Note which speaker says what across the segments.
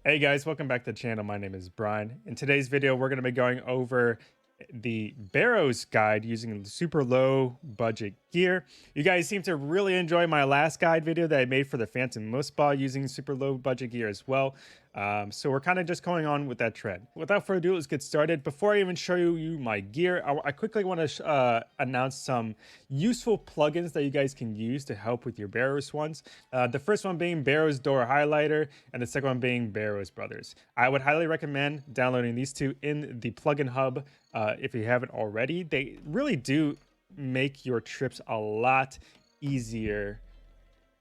Speaker 1: Hey guys, welcome back to the channel. My name is Brian. In today's video, we're going to be going over the Barrows guide using super low budget gear. You guys seem to really enjoy my last guide video that I made for the Phantom Muspa using super low budget gear as well. So we're kind of just going on with that trend. Without further ado, let's get started. Before I even show you my gear, I quickly want to announce some useful plugins that you guys can use to help with your Barrows ones. The first one being Barrows Door Highlighter, and the second one being Barrows Brothers. I would highly recommend downloading these two in the plugin hub if you haven't already. They really do make your trips a lot easier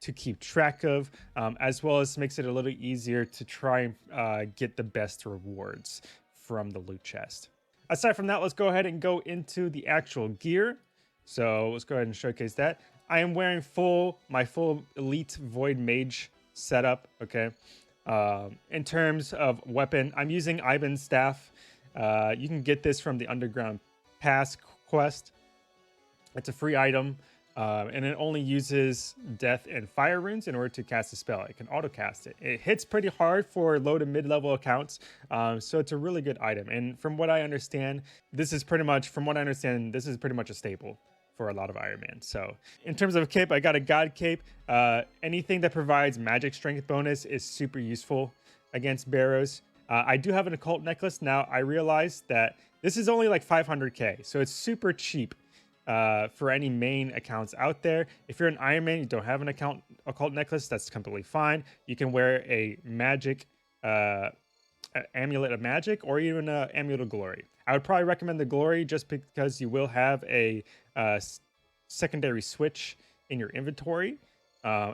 Speaker 1: to keep track of, as well as makes it a little easier to try and get the best rewards from the loot chest. Aside from that, let's go ahead and go into the actual gear. So let's go ahead and showcase that. I am wearing my full elite void mage setup. Okay. In terms of weapon, I'm using Ivan's staff. You can get this from the underground pass quest. It's a free item. And it only uses death and fire runes in order to cast a spell. It can auto cast it. It hits pretty hard for low to mid level accounts, so it's a really good item. And from what I understand, this is pretty much a staple for a lot of Iron Man. So in terms of cape, I got a God cape. Anything that provides magic strength bonus is super useful against Barrows. I do have an occult necklace. Now I realize that this is only like 500k, so it's super cheap for any main accounts out there. If you're an Iron Man, you don't have an occult necklace, that's completely fine. You can wear a magic amulet of magic, or even an amulet of glory. I would probably recommend the glory just because you will have a secondary switch in your inventory,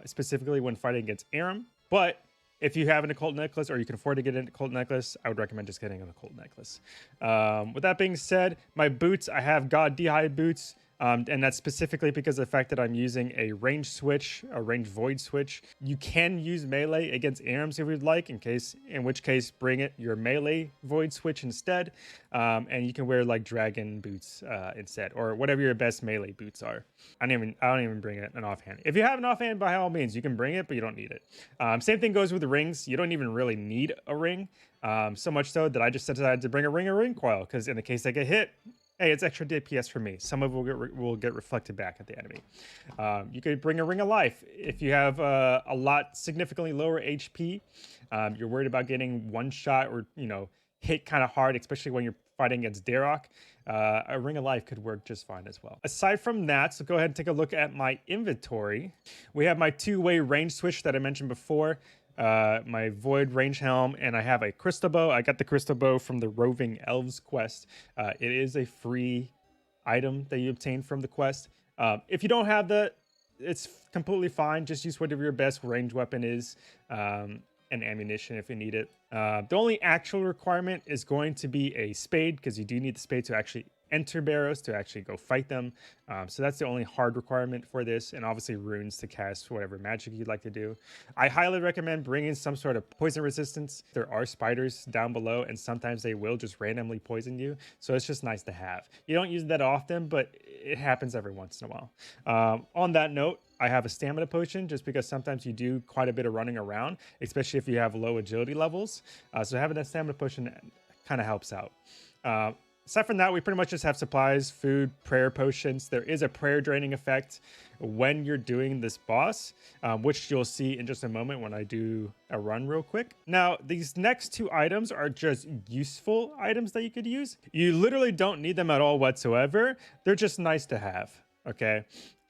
Speaker 1: specifically when fighting against Ahrim. But if you have an occult necklace, or you can afford to get an occult necklace, I would recommend just getting an occult necklace. With that being said, my boots, I have God D'hide boots. And that's specifically because of the fact that I'm using a range switch, a range void switch. You can use melee against Ahrims if you'd like, in which case bring your melee void switch instead. And you can wear like dragon boots instead, or whatever your best melee boots are. I don't even bring an offhand. If you have an offhand, by all means, you can bring it, but you don't need it. Same thing goes with the rings. You don't even really need a ring. So much so that I just decided to bring a ring coil, because in the case I get hit, hey, it's extra DPS for me. Some of it will get reflected back at the enemy. You could bring a Ring of Life. If you have a lot significantly lower HP, you're worried about getting one shot or hit kind of hard, especially when you're fighting against Dharok, a Ring of Life could work just fine as well. Aside from that, so go ahead and take a look at my inventory. We have my two-way range switch that I mentioned before. My void range helm, and I have a crystal bow. I got the crystal bow from the roving elves quest. It is a free item that you obtain from the quest. If you don't have that, it's completely fine. Just use whatever your best range weapon is, and ammunition if you need it. The only actual requirement is going to be a spade, because you do need the spade to actually enter Barrows, to actually go fight them. So that's the only hard requirement for this, and obviously runes to cast whatever magic you'd like to do. I highly recommend bringing some sort of poison resistance. There are spiders down below, and sometimes they will just randomly poison you, so it's just nice to have. You don't use that often, but it happens every once in a while. On that note, I have a stamina potion, just because sometimes you do quite a bit of running around, especially if you have low agility levels. So having that stamina potion kind of helps out. Aside from that, we pretty much just have supplies, food, prayer potions. There is a prayer draining effect when you're doing this boss, which you'll see in just a moment when I do a run real quick. Now, these next two items are just useful items that you could use. You literally don't need them at all whatsoever. They're just nice to have, okay?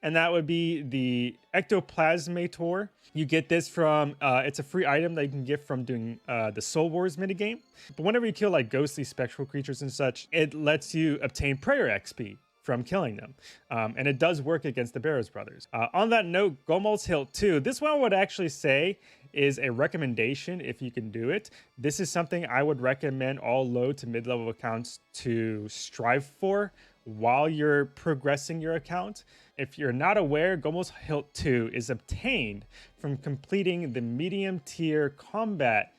Speaker 1: And that would be the Ectoplasmator. You get this from, it's a free item that you can get from doing the Soul Wars minigame. But whenever you kill like ghostly spectral creatures and such, it lets you obtain prayer XP from killing them. And it does work against the Barrows brothers. On that note, Gomol's Hilt 2, this one I would actually say is a recommendation if you can do it. This is something I would recommend all low to mid-level accounts to strive for while you're progressing your account. If you're not aware, Gomol's Hilt 2 is obtained from completing the medium tier combat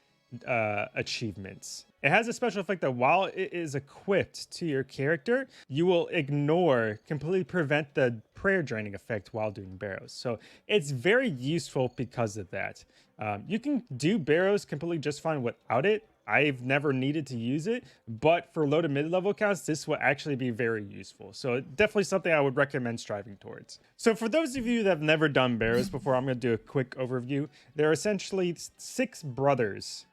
Speaker 1: achievements It has a special effect that while it is equipped to your character, you will completely prevent the prayer draining effect while doing Barrows. So it's very useful because of that. You can do Barrows completely just fine without it. I've never needed to use it, but for low to mid level accounts, this will actually be very useful. So definitely something I would recommend striving towards. So for those of you that have never done Barrows before, I'm going to do a quick overview. There are essentially 6 Barrows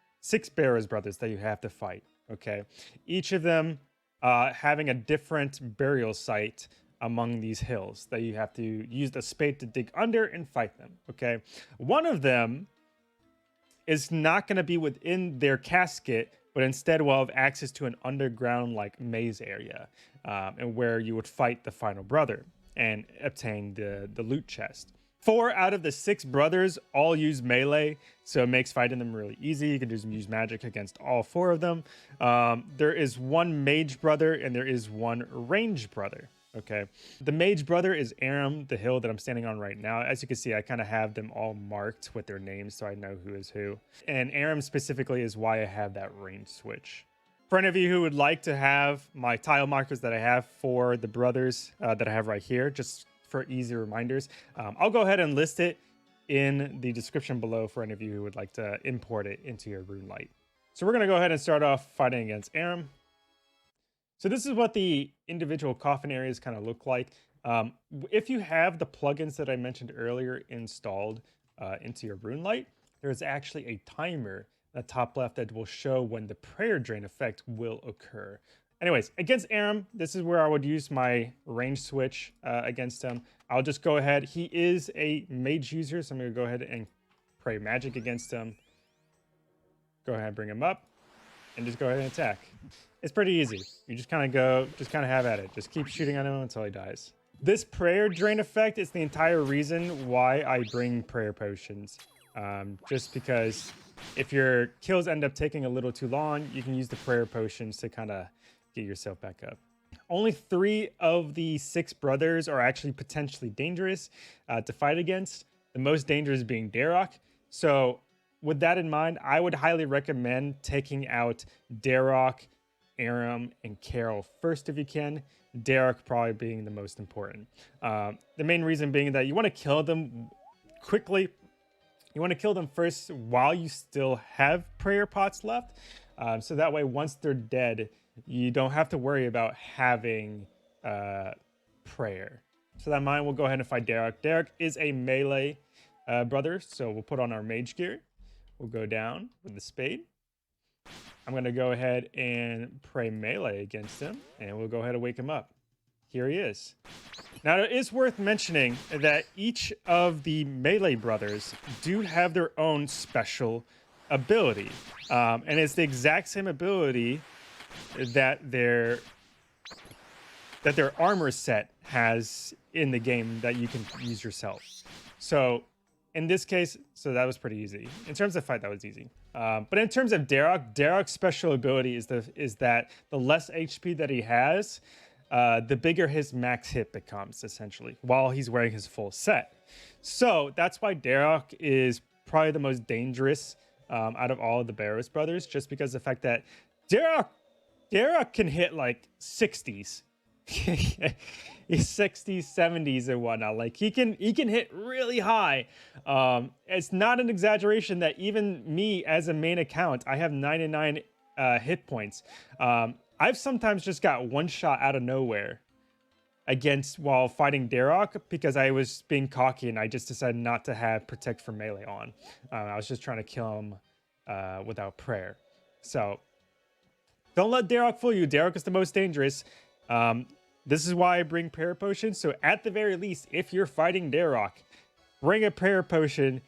Speaker 1: brothers that you have to fight. Okay, each of them having a different burial site among these hills that you have to use the spade to dig under and fight them. Okay, one of them is not going to be within their casket, but instead will have access to an underground like maze area, and where you would fight the final brother and obtain the loot chest. 4 out of the 6 brothers all use melee, so it makes fighting them really easy. You can just use magic against all 4 of them. There is 1 mage brother and there is 1 ranged brother. Okay, the mage brother is Ahrim, the hill that I'm standing on right now. As you can see, I kind of have them all marked with their names so I know who is who. And Ahrim specifically is why I have that range switch. For any of you who would like to have my tile markers that I have for the brothers that I have right here, just for easy reminders, I'll go ahead and list it in the description below for any of you who would like to import it into your rune light. So we're going to go ahead and start off fighting against Ahrim. So this is what the individual coffin areas kind of look like. If you have the plugins that I mentioned earlier installed into your rune light, there's actually a timer in the top left that will show when the prayer drain effect will occur. Anyways, against Ahrim, this is where I would use my range switch against him. I'll just go ahead. He is a mage user, so I'm going to go ahead and pray magic against him. Go ahead and bring him up and just go ahead and attack. It's pretty easy. You just kind of have at it. Just keep shooting at him until he dies. This prayer drain effect is the entire reason why I bring prayer potions. Just because if your kills end up taking a little too long, you can use the prayer potions to kind of get yourself back up. Only 3 of the 6 brothers are actually potentially dangerous to fight against. The most dangerous being Dharok. So with that in mind, I would highly recommend taking out Dharok, Ahrim, and Karil first if you can. Dharok probably being the most important. The main reason being that you want to kill them quickly. You want to kill them first while you still have prayer pots left. So that way, once they're dead, you don't have to worry about having prayer. So that in mind, we'll go ahead and fight Dharok. Dharok is a melee brother, so we'll put on our mage gear. We'll go down with the spade. I'm going to go ahead and pray melee against him, and we'll go ahead and wake him up. Here he is. Now, it is worth mentioning that each of the melee brothers do have their own special ability, and it's the exact same ability that their armor set has in the game that you can use yourself. So in this case, so that was pretty easy. In terms of fight, that was easy. But in terms of Dharok's special ability is that the less HP that he has, the bigger his max hit becomes, essentially, while he's wearing his full set. So that's why Dharok is probably the most dangerous out of all of the Barrows brothers, just because of the fact that Dharok can hit like 60s. He's 60s, 70s, and whatnot. Like he can hit really high. It's not an exaggeration that even me as a main account, I have 99 hit points. I've sometimes just got one shot out of nowhere while fighting Dharok because I was being cocky and I just decided not to have protect for melee on. I was just trying to kill him without prayer. So don't let Dharok fool you. Dharok is the most dangerous. This is why I bring prayer potions. So at the very least, if you're fighting Dharok, bring a prayer potion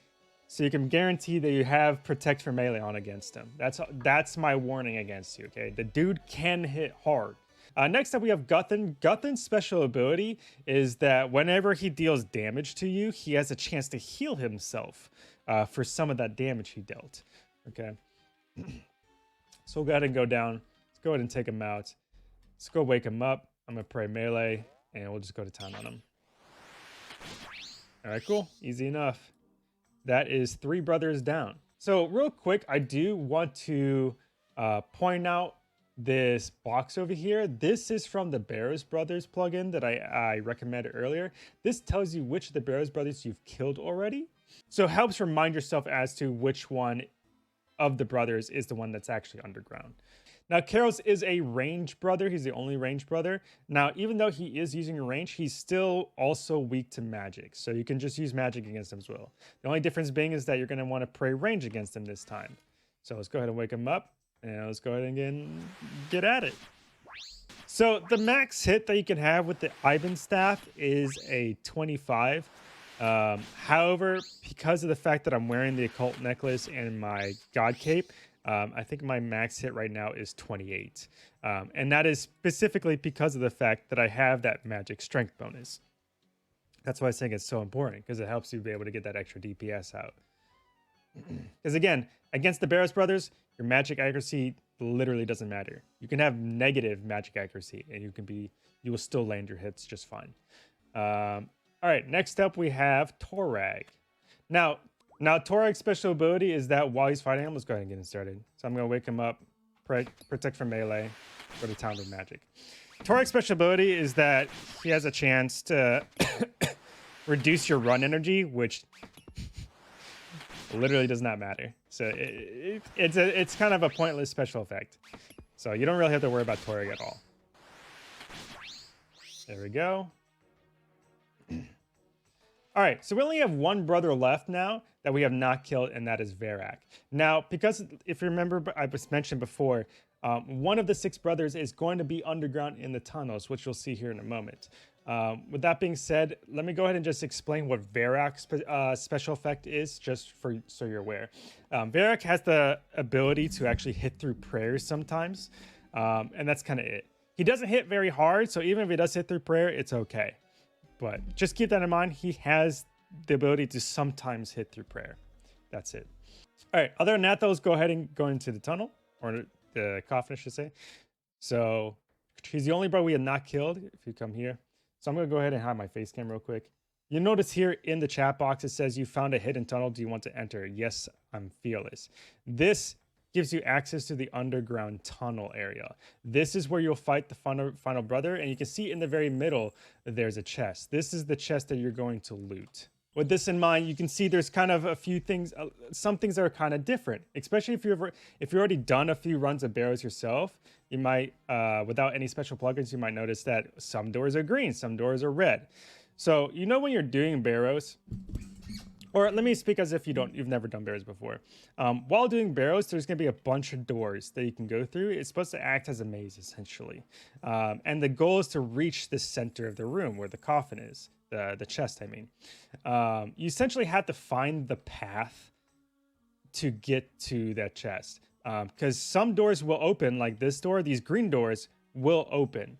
Speaker 1: so you can guarantee that you have protect for melee on against him. That's my warning against you, okay? The dude can hit hard. Next up, we have Guthan. Guthan's special ability is that whenever he deals damage to you, he has a chance to heal himself for some of that damage he dealt, okay? So we'll go ahead and go down. Let's go ahead and take him out. Let's go wake him up. I'm going to pray melee, and we'll just go to town on him. All right, cool. Easy enough. That is 3 brothers down. So real quick, I do want to point out this box over here. This is from the Barrows Brothers plugin that I recommended earlier. This tells you which of the Barrows Brothers you've killed already. So it helps remind yourself as to which one of the brothers is the one that's actually underground. Now, Karil's is a range brother. He's the only range brother. Now, even though he is using a range, he's still also weak to magic. So you can just use magic against him as well. The only difference being is that you're going to want to pray range against him this time. So let's go ahead and wake him up. And let's go ahead and get at it. So the max hit that you can have with the Ivan staff is a 25. However, because of the fact that I'm wearing the occult necklace and my god cape, I think my max hit right now is 28. And that is specifically because of the fact that I have that magic strength bonus. That's why I think it's so important, because it helps you be able to get that extra DPS out. Because again, against the Barrows Brothers, your magic accuracy literally doesn't matter. You can have negative magic accuracy and you will still land your hits just fine. All right, next up we have Torag. Now Torag's special ability is that while he's fighting him, let's go ahead and get him started. So I'm gonna wake him up, protect from melee, go to town with magic. Torag's special ability is that he has a chance to reduce your run energy, which literally does not matter. So it's kind of a pointless special effect. So you don't really have to worry about Torag at all. There we go. All right, so we only have one brother left now that we have not killed, and that is Verrac. Now, because if you remember, I was mentioned before, one of the 6 brothers is going to be underground in the tunnels, which you'll see here in a moment. With that being said, let me go ahead and just explain what Verrac's special effect is, just so you're aware. Verrac has the ability to actually hit through prayers sometimes, and that's kind of it. He doesn't hit very hard, so even if he does hit through prayer, it's okay. But just keep that in mind. He has the ability to sometimes hit through prayer. That's it. All right, other than that, though, let's go ahead and go into the tunnel, or the coffin, I should say. So he's the only brother we have not killed, if you come here. So I'm going to go ahead and hide my face cam real quick. You'll notice here in the chat box, it says you found a hidden tunnel. Do you want to enter? Yes, I'm fearless. This gives you access to the underground tunnel area. This is where you'll fight the final brother. And you can see in the very middle, there's a chest. This is the chest that you're going to loot. With this in mind, you can see there's kind of a few things, some things that are kind of different, especially if you've already done a few runs of Barrows yourself. You might, without any special plugins, you might notice that some doors are green, some doors are red. So you know when you're doing Barrows, or let me speak as if you've never done Barrows before. While doing Barrows, there's going to be a bunch of doors that you can go through. It's supposed to act as a maze, essentially. And the goal is to reach the center of the room where the coffin is. The chest, I mean. You essentially have to find the path to get to that chest. Because some doors will open, like this door. These green doors will open.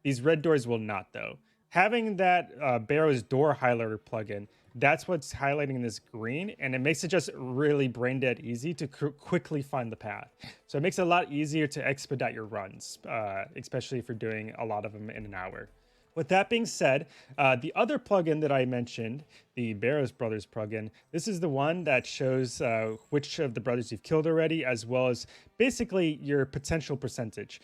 Speaker 1: These red doors will not, though. Having that Barrows door highlighter plugin, that's what's highlighting this green, and it makes it just really brain dead easy to quickly find the path. So it makes it a lot easier to expedite your runs, especially if you're doing a lot of them in an hour. With that being said, the other plugin that I mentioned, the Barrows Brothers plugin, this is the one that shows which of the brothers you've killed already, as well as basically your potential percentage.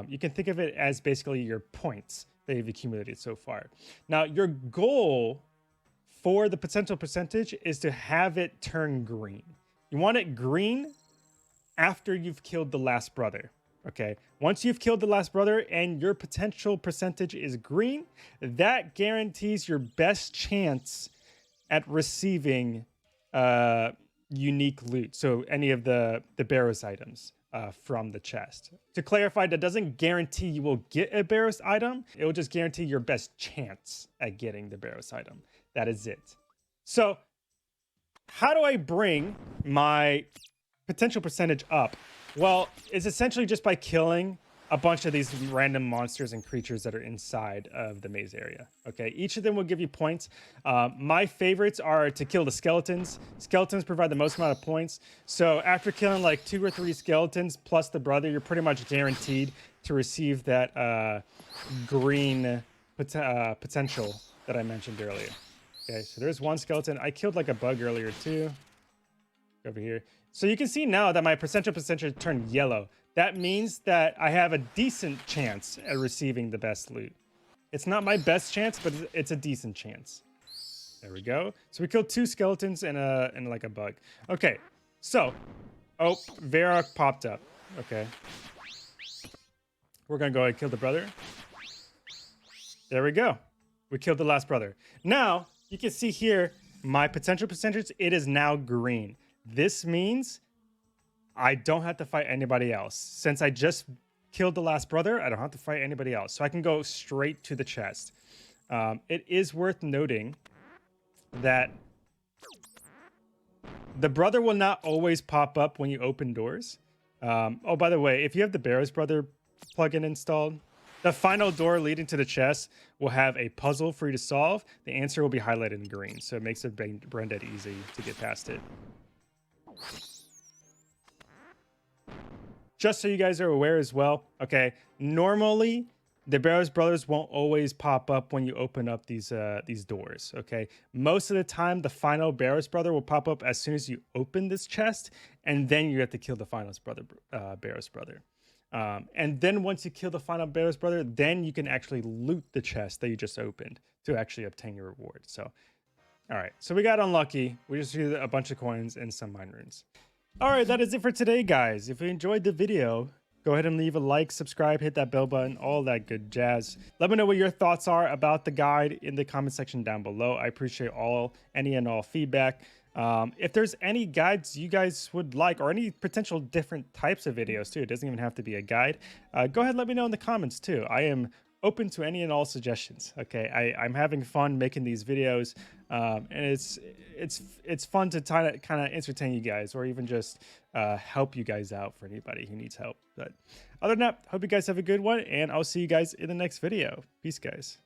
Speaker 1: You can think of it as basically your points that you've accumulated so far. Now, your goal for the potential percentage is to have it turn green. You want it green after you've killed the last brother. Okay, once you've killed the last brother and your potential percentage is green, that guarantees your best chance at receiving unique loot. So any of the Barrows items from the chest. To clarify, that doesn't guarantee you will get a Barrows item. It will just guarantee your best chance at getting the Barrows item. That is it. So how do I bring my potential percentage up? Well, it's essentially just by killing a bunch of these random monsters and creatures that are inside of the maze area. Okay, each of them will give you points. My favorites are to kill the skeletons. Skeletons provide the most amount of points. So after killing like 2 or 3 skeletons plus the brother, you're pretty much guaranteed to receive that green potential that I mentioned earlier. Okay, so there's one skeleton. I killed like a bug earlier too. Over here. So you can see now that my percentage turned yellow. That means that I have a decent chance at receiving the best loot. It's not my best chance, but it's a decent chance. There we go. So we killed 2 skeletons and like a bug. Okay, so Verrac popped up. Okay, we're gonna go ahead and kill the brother. There we go. We killed the last brother. Now you can see here my potential percentage. It is now green. This means I don't have to fight anybody else. Since I just killed the last brother, I don't have to fight anybody else. So I can go straight to the chest. It is worth noting that the brother will not always pop up when you open doors. Oh, by the way, if you have the Barrows brother plugin installed, the final door leading to the chest will have a puzzle for you to solve. The answer will be highlighted in green, so it makes it brain dead easy to get past it. Just so you guys are aware as well, okay, normally the Barrows brothers won't always pop up when you open up these doors, okay? Most of the time, the final Barrows brother will pop up as soon as you open this chest, and then you have to kill the final Barrows brother. And then once you kill the final Barrows brother, then you can actually loot the chest that you just opened to actually obtain your reward. So, all right, so we got unlucky. We just used a bunch of coins and some mine runes. All right, that is it for today, guys. If you enjoyed the video, go ahead and leave a like, subscribe, hit that bell button, all that good jazz. Let me know what your thoughts are about the guide in the comment section down below. I appreciate any and all feedback. If there's any guides you guys would like, or any potential different types of videos too, it doesn't even have to be a guide, go ahead and let me know in the comments too. I am open to any and all suggestions. Okay, I'm having fun making these videos, and it's fun to kind of entertain you guys, or even just help you guys out for anybody who needs help. But other than that, hope you guys have a good one, and I'll see you guys in the next video. Peace, guys.